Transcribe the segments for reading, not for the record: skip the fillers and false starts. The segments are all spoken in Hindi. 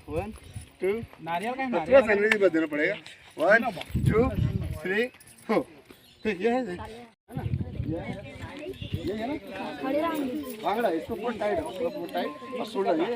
वन टू नारियल का थोड़ा सैंडविच बस देना पड़ेगा 1 2 3 4 ठीक ये है ना ये है ना बांगड़ा इसको पूरा टाइट और सोडा ये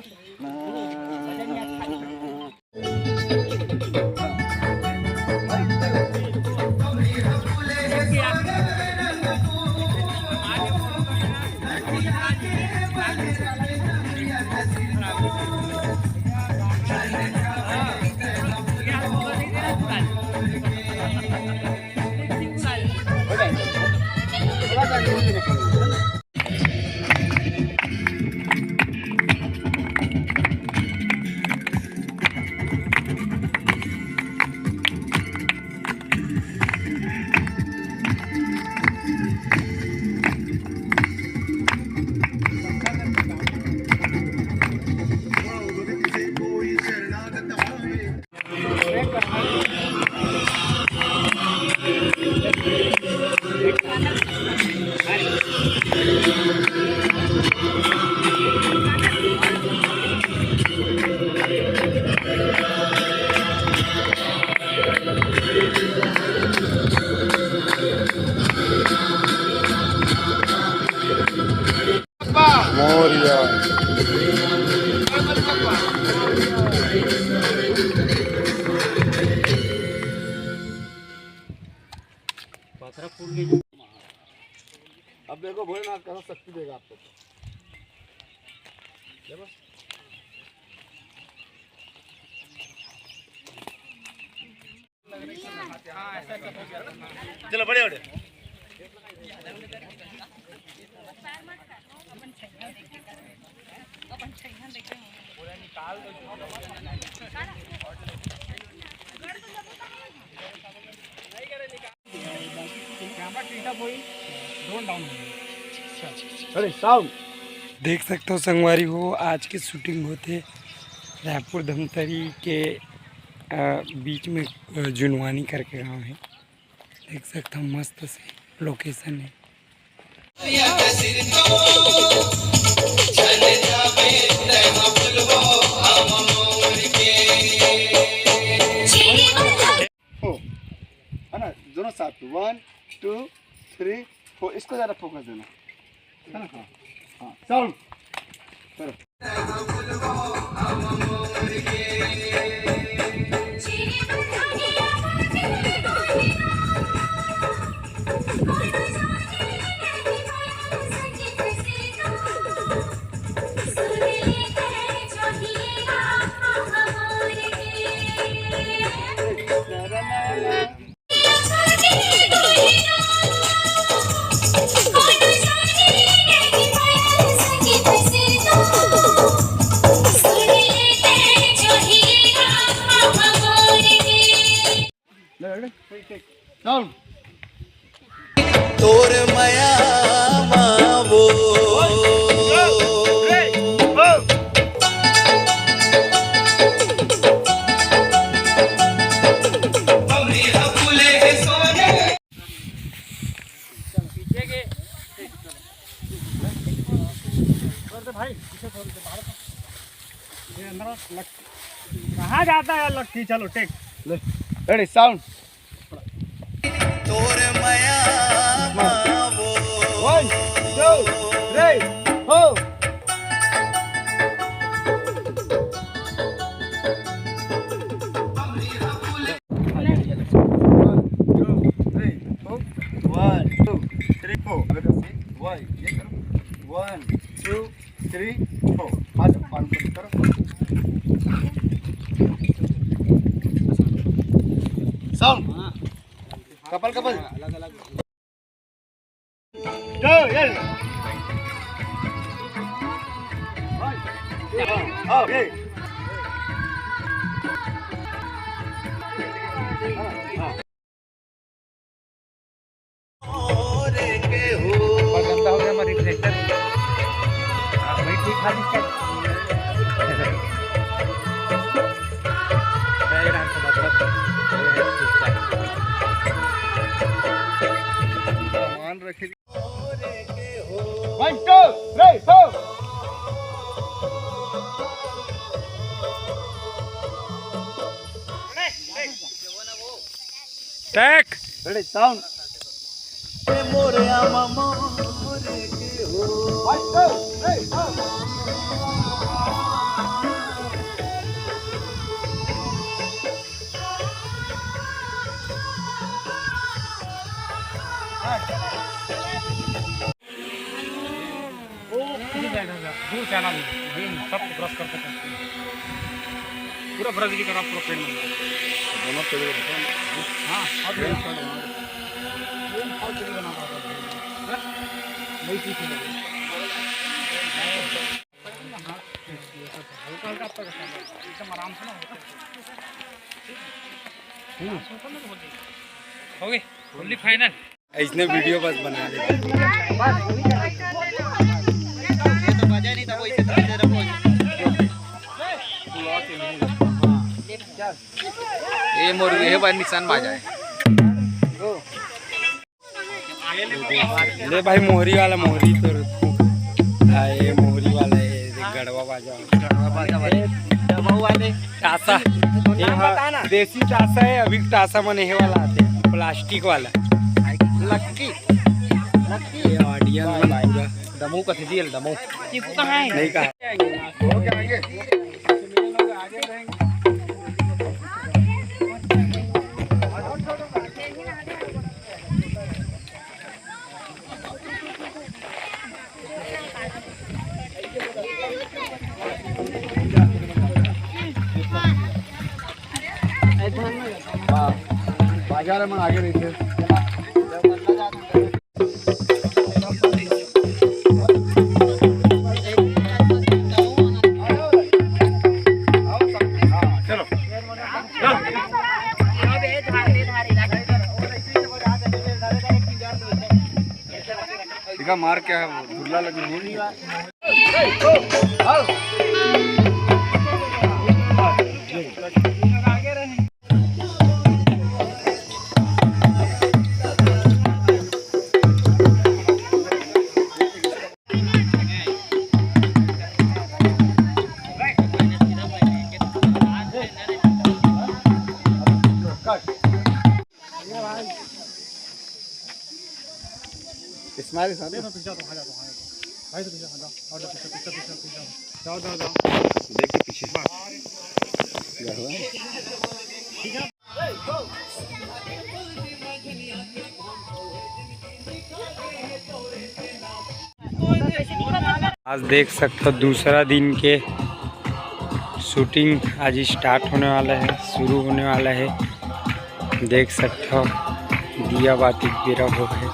अब देखो भोलेनाथ कैसा शक्ति देगा आपको चलो बड़े बड़े देख सकते हो संगवारी हो, आज की शूटिंग होते रायपुर धमतरी के बीच में जुनवानी करके गांव है। देख सकते हो मस्त से लोकेशन है। है ना दोनों साथ 1 2 3 4 इसको ज़्यादा फोकस देना है ना। हाँ हाँ साउंड करो। तोर माया मावो कहाँ जाता है लक्की? चलो टेक रेडी साउंड। तोर माया मावो 1 2 3 4 1 2 3 4 आज पान करो साउंड कपल कपल अलग अलग go yes okay और के सामान रखे 1 2 3 4 टेक रेडी साउंड मोरे आमा मोरे के हो 1 2 3 4 दूर से आना सब क्रॉस करते हैं पूरा ब्रज की तरफ पूरा पेड़ में दोनों पेड़ हाँ अब बना नहीं ठीक है हल्का हल्का आपका एकदम आराम से ना हो गई फुल्ली फाइनल इसने वीडियो बस बना ली ये मोर हे बार निशान बाजा है ले भाई मोहरी वाला मोहरी तो ये मोहरी वाला है गड़वा बाजा वाले टासा ये देसी टासा है अभी टासा में नहीं वाला आते प्लास्टिक वाला लक्की ये ऑडियंस में पूरा दमू का थी दमू चीकू कहाँ है नहीं कहा हो गया आगे बाजार में आगे रही थे मार क्या है वो धुल्ला लगी नहीं इस्माइल पीछे जाओ देखिए पीछे क्या हुआ आज देख सकते हो दूसरा दिन के शूटिंग आज स्टार्ट होने वाला है शुरू होने वाला है देख सकते हो दिया बाती गिरा हो है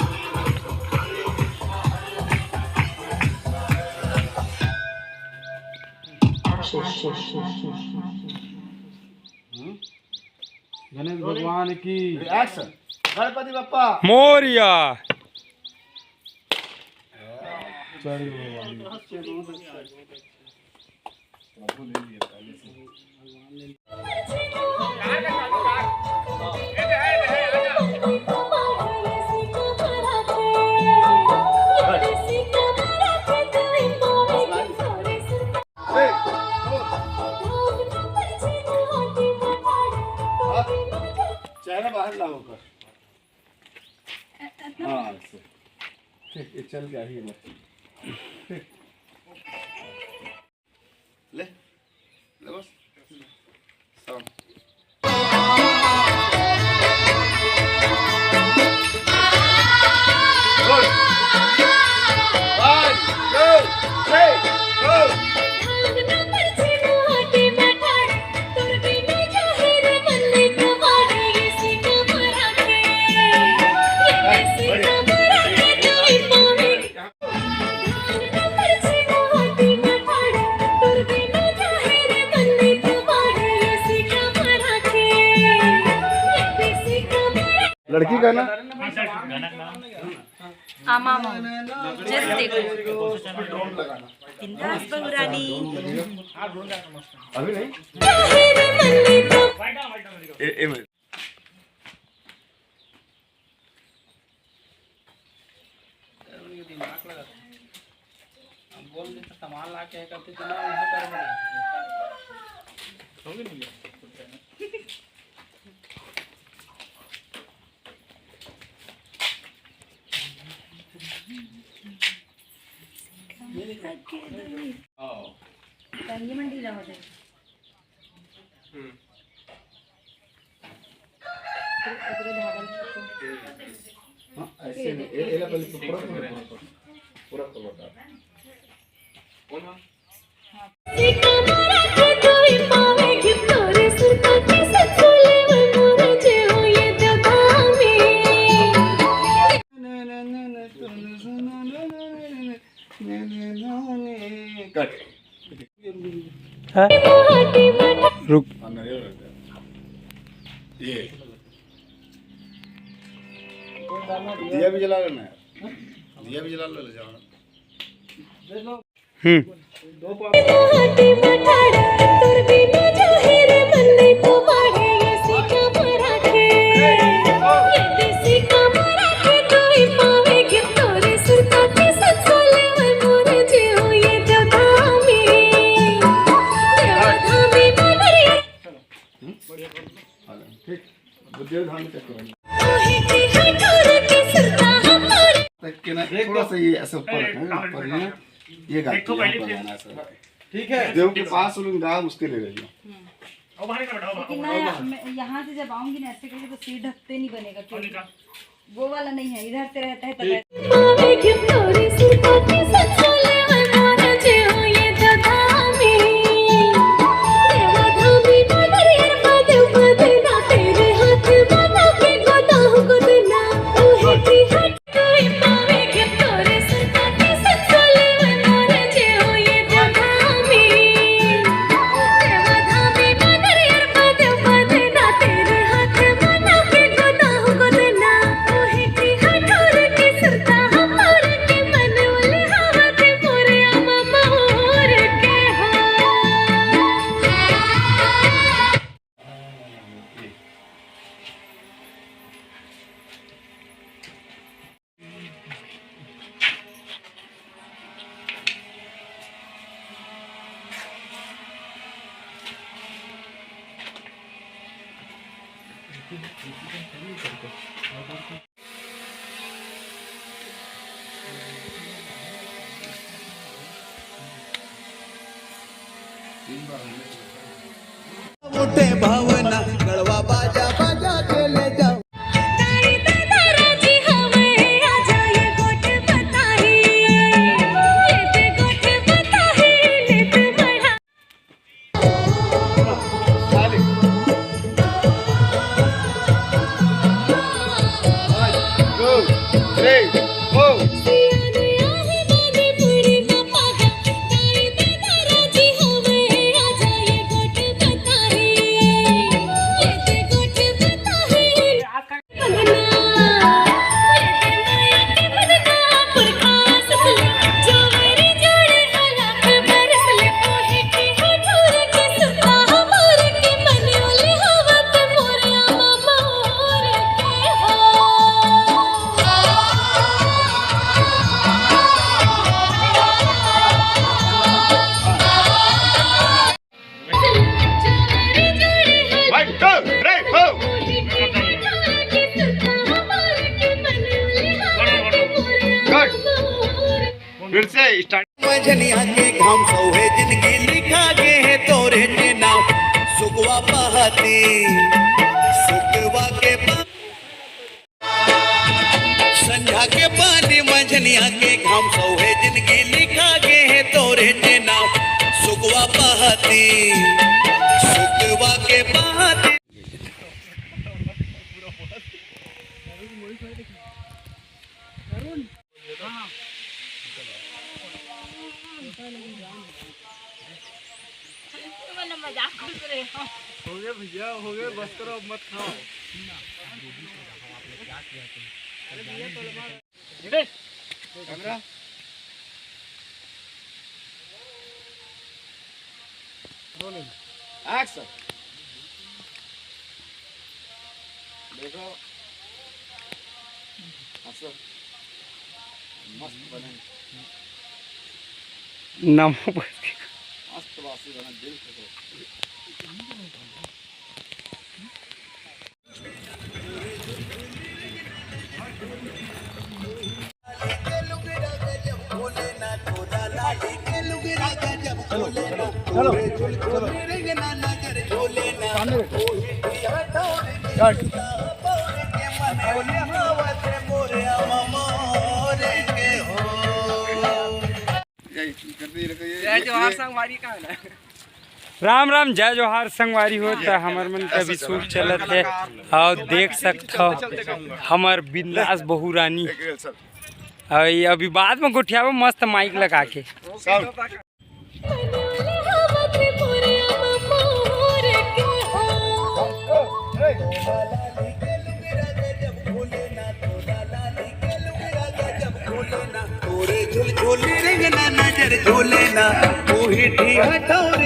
गणेश भगवान की एक्शन गणपति बप्पा मोरिया चेहरा बाहर ला होकर हाँ चल गया ही ले ले बस लड़की का ना आमा मौर जस्ट देखो ड्रोन लगाना बिंदास बहुरानी। अभी नहीं बोल दे सामान ला के करते चला वहां पर होगी नहीं ये मंडी जाओ दे ऐसे नहीं ये पहले तो पूरा बता कौन कट रुक ये दिया भी जला लेना है दिया भी जला ले जाओ ठीक बुद्धि धान तक के ना थोड़ा सा ये ऐसे ऊपर रखना ऊपर ये गाठ लगाना ऐसा ठीक है देव के पास उनका उसके ले रही लेकिन ना यहाँ से जब आऊंगी ना ऐसे करके तो सिर ढकते नहीं बनेगा क्योंकि वो वाला नहीं है इधर से रहता है मोठे भावना कळवा बाजा बाजा केले जाऊ फिर से स्टार्ट मझनिया के घाम सौहे जिंदगी लिखा गे है तोरे के नाम सुगवा पहाती सुगवा के संझा के पानी मझनिया के घाम सौहे जिंदगी लिखा गे है तोरे के नाम सुगवा पहाती सुगवा के पहाती हो गया भैया हो गया बस करो अब मत खाओ कैमरा एक्शन। देखो हंसो, मस्त बने, नमो मस्त वासी बने, दिल खुश हो। चलो चलो सामने बैठो। जय जोहार संगवारी का है ना। राम राम जय जोहार संगवारी हो तो हमार मन का भी शूट चलत है और देख सकते हो हमार बिंदास बहुरानी और अभी बाद में गुठियाबो मस्त माइक लगा के। झूले ना वही ठिठौर के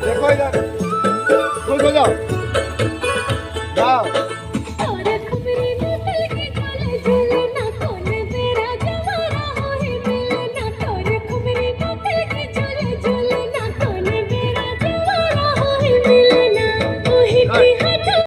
देखो इधर, खुश हो जाओ, जाओ।